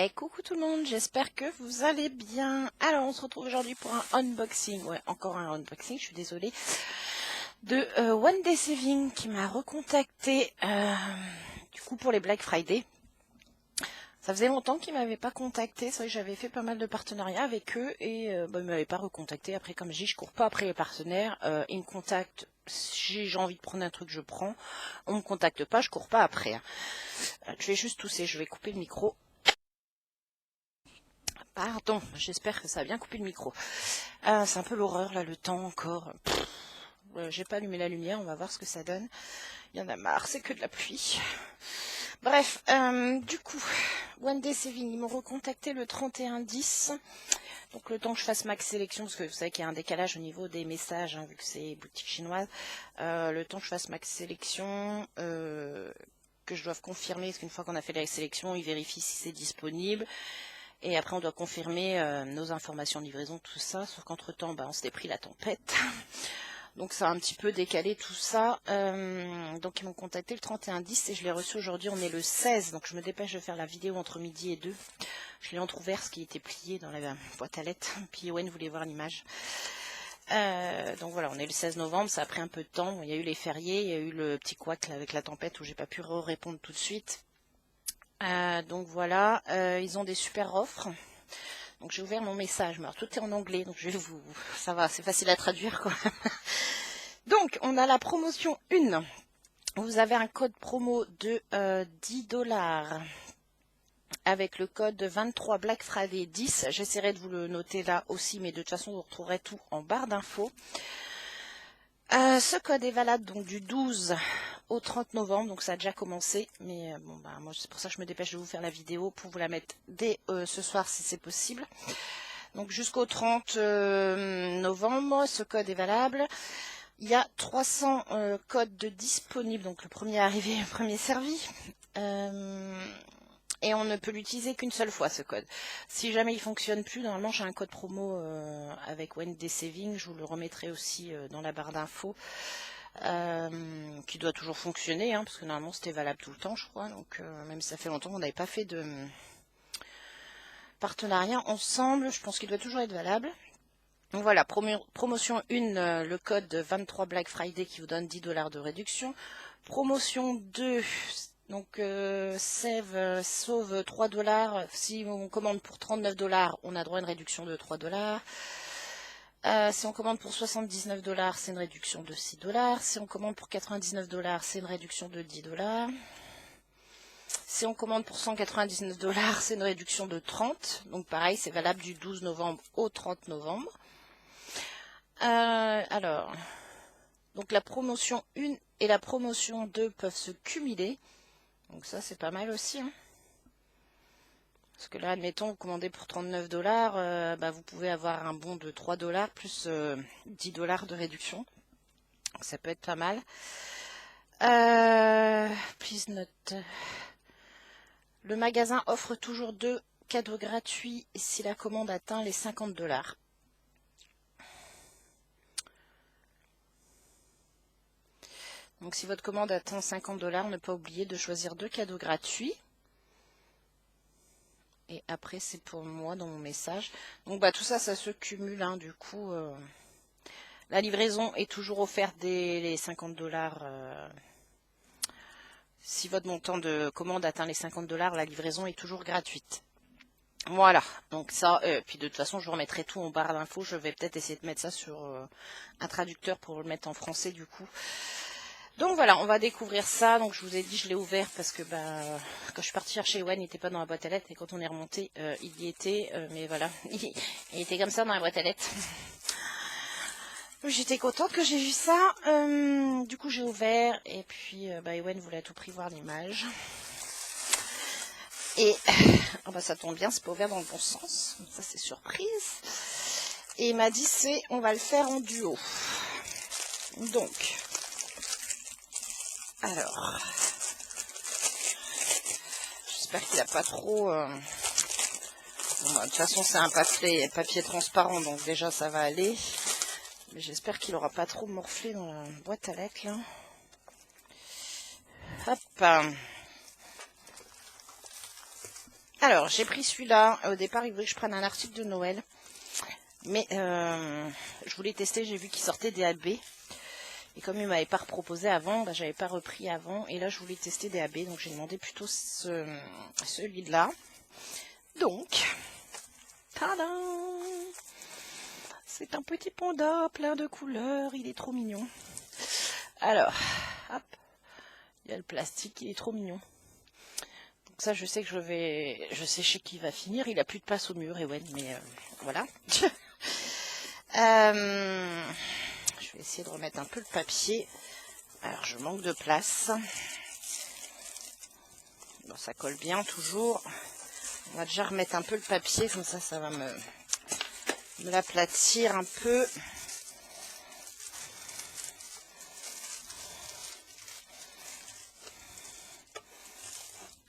Et coucou tout le monde, j'espère que vous allez bien. Alors on se retrouve aujourd'hui pour un unboxing, ouais encore un unboxing, je suis désolée, de One Day Saving qui m'a recontacté du coup pour les Black Friday. Ça faisait longtemps qu'ils ne m'avaient pas contacté, c'est vrai que j'avais fait pas mal de partenariats avec eux et ils ne m'avaient pas recontacté. Après comme je dis, je cours pas après les partenaires, ils me contactent, si j'ai envie de prendre un truc je prends, on me contacte pas, je cours pas après. Je vais juste tousser, je vais couper le micro. Pardon, j'espère que ça a bien coupé le micro. C'est un peu l'horreur là, le temps encore. J'ai pas allumé la lumière, on va voir ce que ça donne. Il y en a marre, c'est que de la pluie. Bref, du coup, One Day Saving, ils m'ont recontacté le 31/10. Donc le temps que je fasse max sélection, parce que vous savez qu'il y a un décalage au niveau des messages, hein, vu que c'est boutique chinoise. Le temps que je fasse max sélection, que je dois confirmer, parce qu'une fois qu'on a fait la sélection, ils vérifient si c'est disponible. Et après, on doit confirmer nos informations de livraison, tout ça. Sauf qu'entre-temps, on s'était pris la tempête. Donc, ça a un petit peu décalé tout ça. Donc, ils m'ont contacté le 31/10 et je l'ai reçu aujourd'hui. On est le 16. Donc, je me dépêche de faire la vidéo entre midi et 2. Je l'ai entrouvert, ce qui était plié dans la boîte à lettres. Puis, Owen voulait voir l'image. Donc, voilà, on est le 16 novembre. Ça a pris un peu de temps. Bon, il y a eu les fériés. Il y a eu le petit couac là, avec la tempête où j'ai pas pu répondre tout de suite. Donc voilà, ils ont des super offres. Donc j'ai ouvert mon message, mais alors, tout est en anglais, donc je vais ça va, c'est facile à traduire quand même. Donc on a la promotion 1. Vous avez un code promo de 10$ avec le code 23 Black Friday 10. J'essaierai de vous le noter là aussi, mais de toute façon vous retrouverez tout en barre d'infos. Ce code est valable donc du 12 au 30 novembre, donc ça a déjà commencé, mais moi c'est pour ça que je me dépêche de vous faire la vidéo pour vous la mettre dès ce soir si c'est possible. Donc jusqu'au 30 novembre, ce code est valable. Il y a 300 codes de disponibles, donc le premier arrivé, le premier servi. Et on ne peut l'utiliser qu'une seule fois ce code. Si jamais il fonctionne plus, normalement j'ai un code promo avec One Day Saving, je vous le remettrai aussi dans la barre d'infos, qui doit toujours fonctionner, hein, parce que normalement c'était valable tout le temps je crois, donc même si ça fait longtemps qu'on n'avait pas fait de partenariat ensemble, je pense qu'il doit toujours être valable. Donc voilà, promotion 1, le code 23 Black Friday qui vous donne 10$ de réduction. Promotion 2, donc sauve 3$. Si on commande pour 39$, on a droit à une réduction de 3$. Si on commande pour 79$, c'est une réduction de 6$. Si on commande pour 99$, c'est une réduction de 10$. Si on commande pour 199$, c'est une réduction de 30$. Donc pareil, c'est valable du 12 novembre au 30 novembre. Alors, donc la promotion 1 et la promotion 2 peuvent se cumuler. Donc ça, c'est pas mal aussi. Hein. Parce que là, admettons, vous commandez pour 39$, vous pouvez avoir un bon de 3$ plus 10$ de réduction. Donc ça peut être pas mal. Please note. Le magasin offre toujours 2 cadeaux gratuits si la commande atteint les 50$. Donc si votre commande atteint 50$, ne pas oublier de choisir 2 cadeaux gratuits. Et après c'est pour moi dans mon message. Donc tout ça, ça se cumule. Hein, du coup, la livraison est toujours offerte dès les 50$. Si votre montant de commande atteint les 50$, la livraison est toujours gratuite. Voilà, donc ça, puis de toute façon je vous remettrai tout en barre d'infos. Je vais peut-être essayer de mettre ça sur un traducteur pour le mettre en français du coup. Donc voilà, on va découvrir ça. Donc je vous ai dit, je l'ai ouvert parce que quand je suis partie chercher Owen, il n'était pas dans la boîte à lettres. Et quand on est remonté, il y était. Mais voilà, il était comme ça dans la boîte à lettres. J'étais contente que j'ai vu ça. Du coup, j'ai ouvert. Et puis, Owen voulait à tout prix voir l'image. Et ça tombe bien, c'est pas ouvert dans le bon sens. Ça, c'est surprise. Et il m'a dit, on va le faire en duo. Donc... Alors, j'espère qu'il n'a pas trop... de toute façon, c'est un papier transparent, donc déjà, ça va aller. Mais j'espère qu'il n'aura pas trop morflé dans la boîte à lettres, là. Hop. Alors, j'ai pris celui-là. Au départ, il voulait que je prenne un article de Noël. Mais je voulais tester, j'ai vu qu'il sortait des AB. Et comme il ne m'avait pas proposé avant, bah, j'avais pas repris avant. Et là, je voulais tester des AB. Donc, j'ai demandé plutôt celui-là. Donc, tadam! C'est un petit panda plein de couleurs. Il est trop mignon. Alors, hop. Il y a le plastique, il est trop mignon. Donc ça, je sais que je sais chez qui il va finir. Il a plus de place au mur, Ewen, mais voilà. Je vais essayer de remettre un peu le papier. Alors, je manque de place. Bon, ça colle bien toujours. On va déjà remettre un peu le papier, comme ça va me l'aplatir un peu.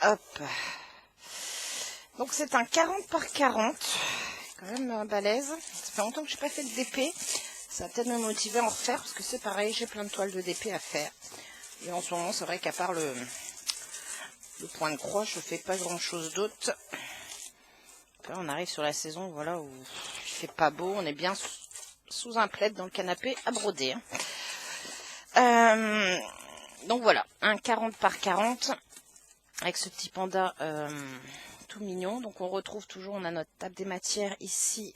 Hop. Donc c'est un 40 par 40. Quand même balèze. Ça fait longtemps que je n'ai pas fait de DP. Ça va peut-être me motiver à en refaire parce que c'est pareil, j'ai plein de toiles de DP à faire. Et en ce moment, c'est vrai qu'à part le point de croix, je fais pas grand chose d'autre. Là, on arrive sur la saison, voilà, où il fait pas beau, on est bien sous un plaid dans le canapé à broder. Donc voilà, un 40 par 40 avec ce petit panda tout mignon. Donc on retrouve toujours, on a notre table des matières ici.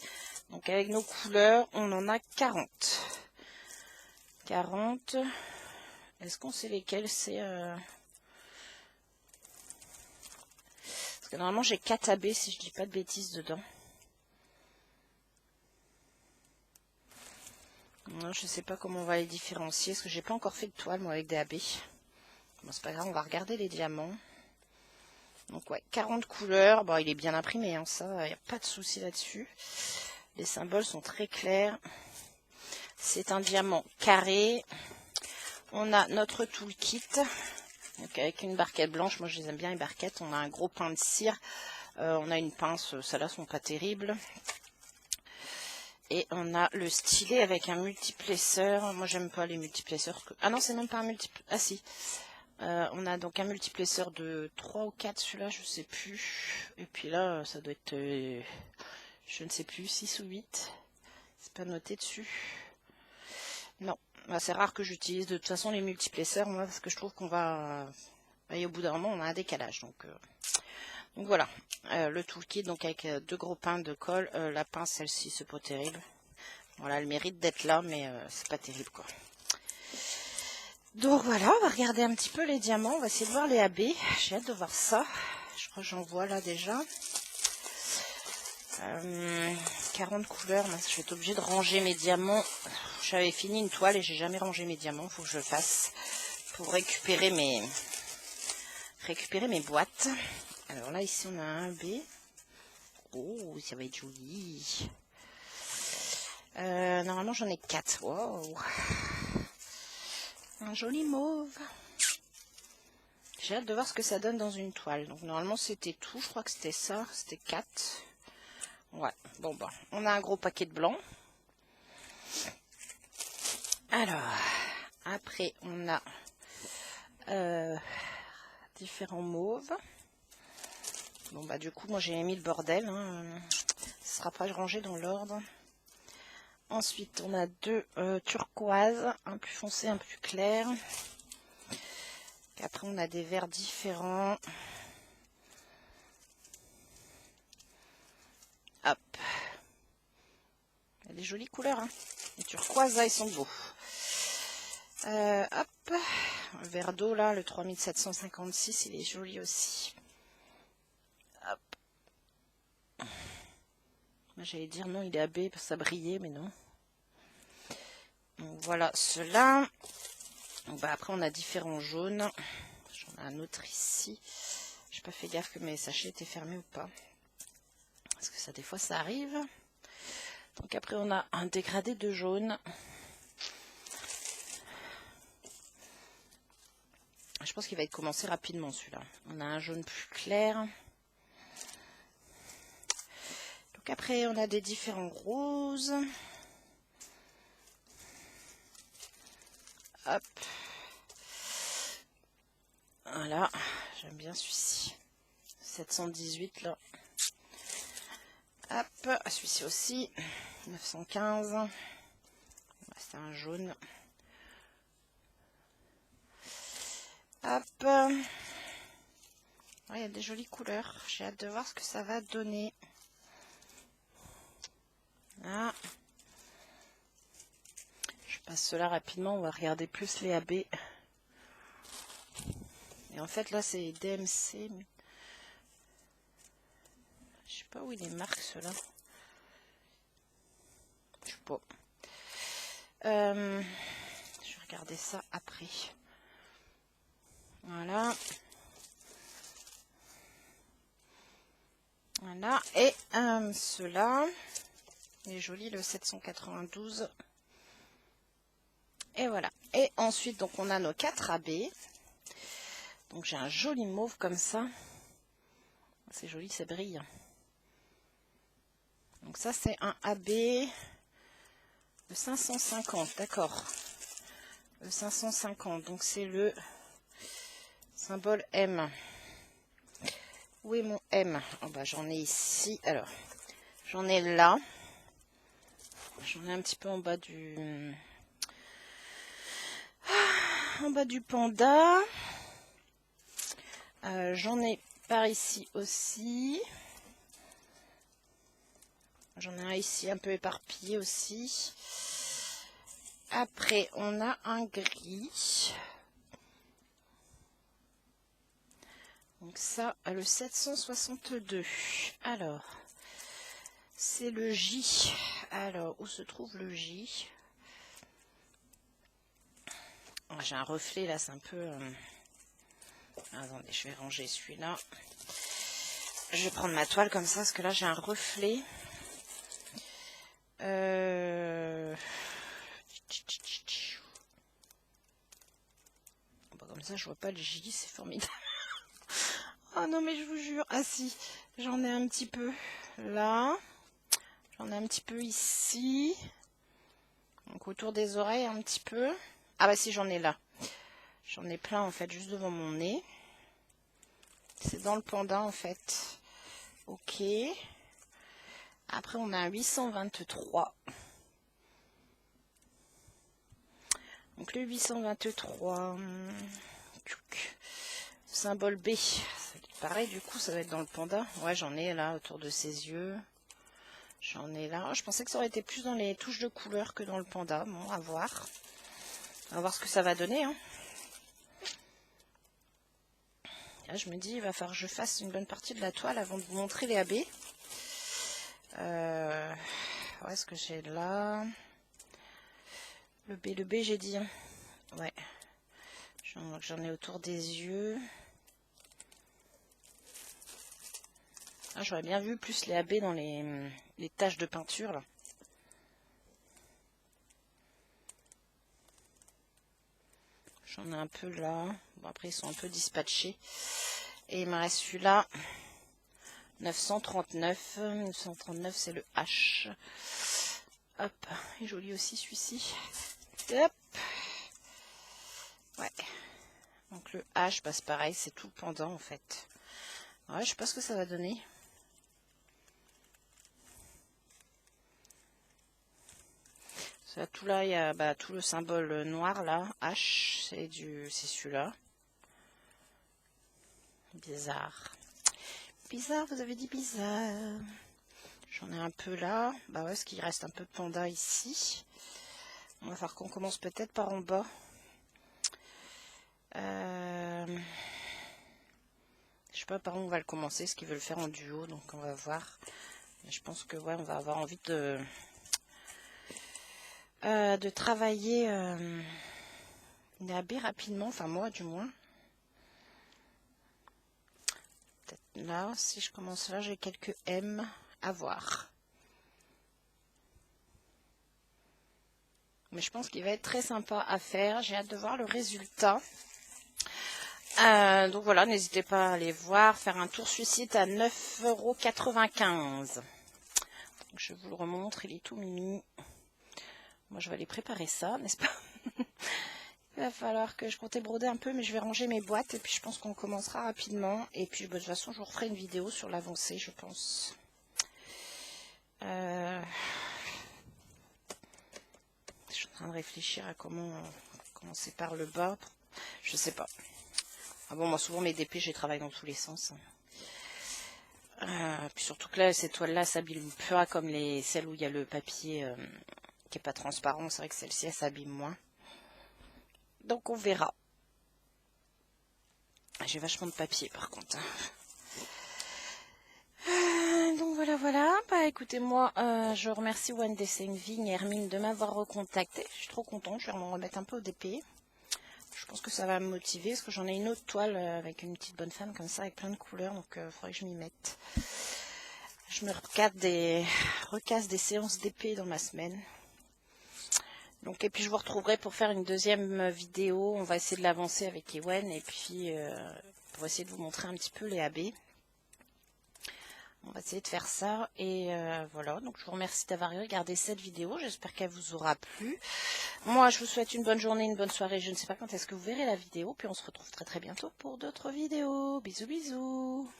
Donc avec nos couleurs, on en a 40. 40. Est-ce qu'on sait lesquels c'est Parce que normalement j'ai 4 AB si je dis pas de bêtises dedans. Non, je sais pas comment on va les différencier, parce que j'ai pas encore fait de toile moi avec des AB. Bon, c'est pas grave, on va regarder les diamants. Donc ouais, 40 couleurs. Bon, il est bien imprimé, hein, ça, il n'y a pas de souci là-dessus. Les symboles sont très clairs. C'est un diamant carré. On a notre toolkit. Donc avec une barquette blanche, moi je les aime bien les barquettes. On a un gros pain de cire. On a une pince, celles-là sont pas terribles. Et on a le stylet avec un multiplesseur. Moi j'aime pas les multiplesseurs. Ah non, c'est même pas un multiplesseur. Ah si. On a donc un multiplesseur de 3 ou 4, celui-là je sais plus. Et puis là ça doit être, je ne sais plus, 6 ou 8. C'est pas noté dessus. Non, bah, c'est rare que j'utilise de toute façon les multiplesseurs, moi, parce que je trouve qu'on va... Et au bout d'un moment on a un décalage. Donc voilà, le toolkit donc avec 2 gros pains de colle. La pince, celle-ci, c'est pas terrible. Voilà, elle mérite d'être là, mais c'est pas terrible quoi. Donc voilà, on va regarder un petit peu les diamants. On va essayer de voir les AB. J'ai hâte de voir ça. Je crois que j'en vois là déjà. 40 couleurs. Je vais être obligée de ranger mes diamants. J'avais fini une toile et j'ai jamais rangé mes diamants. Il faut que je le fasse pour récupérer mes boîtes. Alors là, ici, on a un AB. Oh, ça va être joli. Normalement, j'en ai 4. Wow. Un joli mauve. J'ai hâte de voir ce que ça donne dans une toile. Donc normalement c'était tout. Je crois que c'était ça. C'était 4. Ouais. Bon bah. On a un gros paquet de blanc. Alors. Après on a différents mauves. Bon bah du coup moi j'ai mis le bordel. Hein. Ce sera pas rangé dans l'ordre. Ensuite on a 2 turquoises. Un plus foncé, un plus clair. Après, on a des verts différents. Hop. Il y a des jolies couleurs. Hein. Les turquoises, là, ils sont beaux. Hop. Le vert d'eau, là, le 3756, il est joli aussi. Hop. J'allais dire non, il est AB parce que ça brillait, mais non. Donc, voilà, ceux-là. Bah, après, on a différents jaunes. J'en ai un autre ici. J'ai pas fait gaffe que mes sachets étaient fermés ou pas. Parce que ça, des fois, ça arrive. Donc après, on a un dégradé de jaune. Je pense qu'il va être commencé rapidement, celui-là. On a un jaune plus clair. Donc après, on a des différents roses. Hop. Voilà, j'aime bien celui-ci. 718 là. Hop, celui-ci aussi, 915. C'est un jaune. Hop. Il y a des jolies couleurs. J'ai hâte de voir ce que ça va donner. Là. Je passe cela rapidement. On va regarder plus les AB. Et en fait, là, c'est DMC. Je sais pas où il est marqué, ceux-là. Je sais pas. Je vais regarder ça après. Voilà. Voilà. Et ceux-là. Il est joli, le 792. Et voilà. Et ensuite, donc, on a nos 4 AB. Donc, j'ai un joli mauve comme ça. C'est joli, ça brille. Donc, ça, c'est un AB de 550. D'accord. Le 550. Donc, c'est le symbole M. Où est mon M? Oh, bah, j'en ai ici. Alors, j'en ai là. J'en ai un petit peu en bas du... En bas du panda. J'en ai par ici aussi. J'en ai un ici un peu éparpillé aussi. Après, on a un gris. Donc ça, le 762. Alors, c'est le J. Alors, où se trouve le J? Oh, j'ai un reflet là, c'est un peu... Attendez, je vais ranger celui-là. Je vais prendre ma toile comme ça, parce que là, j'ai un reflet. Comme ça, je vois pas le J, c'est formidable. Oh non, mais je vous jure. Ah si, j'en ai un petit peu là. J'en ai un petit peu ici. Donc autour des oreilles un petit peu. Ah bah si, j'en ai là. J'en ai plein en fait, juste devant mon nez. C'est dans le panda en fait. Ok. Après, on a un 823. Donc le 823. Symbole B. Pareil, du coup, ça va être dans le panda. Ouais, j'en ai là, autour de ses yeux. J'en ai là. Oh, je pensais que ça aurait été plus dans les touches de couleur que dans le panda. Bon, à voir. On va voir ce que ça va donner. Hein. Là, je me dis, il va falloir que je fasse une bonne partie de la toile avant de vous montrer les AB. Où est-ce que j'ai là? Le B, j'ai dit. Hein. Ouais. J'en ai autour des yeux. Ah, j'aurais bien vu plus les AB dans les taches de peinture là. J'en ai un peu là. Bon, après, ils sont un peu dispatchés. Et il me reste celui-là. 939. 939, c'est le H. Hop. Il est joli aussi celui-ci. Hop. Ouais. Donc le H, bah, c'est pareil, c'est tout le pendant en fait. Ouais, je sais pas ce que ça va donner. Tout là, il y a bah, tout le symbole noir là. H, c'est celui-là. Bizarre. Bizarre, vous avez dit bizarre. J'en ai un peu là. Bah ouais, parce qu'il reste un peu de panda ici. On va faire qu'on commence peut-être par en bas. Je sais pas par où on va le commencer, ce qu'ils veulent faire en duo, donc on va voir. Mais je pense que ouais, on va avoir envie de travailler une AB rapidement, enfin moi du moins. Peut-être là, si je commence là, j'ai quelques M à voir. Mais je pense qu'il va être très sympa à faire. J'ai hâte de voir le résultat. Donc voilà, n'hésitez pas à aller voir, faire un tour sur le site à 9,95 €. Je vous le remontre, il est tout mimi. Moi, je vais aller préparer ça, n'est-ce pas? Il va falloir que je comptais broder un peu, mais je vais ranger mes boîtes et puis je pense qu'on commencera rapidement. Et puis de toute façon, je vous referai une vidéo sur l'avancée, je pense. Je suis en train de réfléchir à comment commencer par le bas. Je sais pas. Ah bon, moi souvent mes DP, je les travaille dans tous les sens. Puis surtout que là, ces toiles-là s'abîment pas comme celles où il y a le papier qui est pas transparent. C'est vrai que celle-ci, elle s'abîme moins. Donc on verra. J'ai vachement de papier par contre. Donc voilà. Bah écoutez, moi, je remercie One Day Saving et Hermine de m'avoir recontacté. Je suis trop contente. Je vais m'en remettre un peu au DP. Je pense que ça va me motiver parce que j'en ai une autre toile avec une petite bonne femme comme ça, avec plein de couleurs. Donc il faudrait que je m'y mette. Je me recasse des séances d'épée dans ma semaine. Donc, et puis je vous retrouverai pour faire une deuxième vidéo. On va essayer de l'avancer avec Ewen et puis pour essayer de vous montrer un petit peu les AB. On va essayer de faire ça et voilà. Donc je vous remercie d'avoir regardé cette vidéo. J'espère qu'elle vous aura plu. Moi, je vous souhaite une bonne journée, une bonne soirée. Je ne sais pas quand est-ce que vous verrez la vidéo. Puis on se retrouve très très bientôt pour d'autres vidéos. Bisous bisous.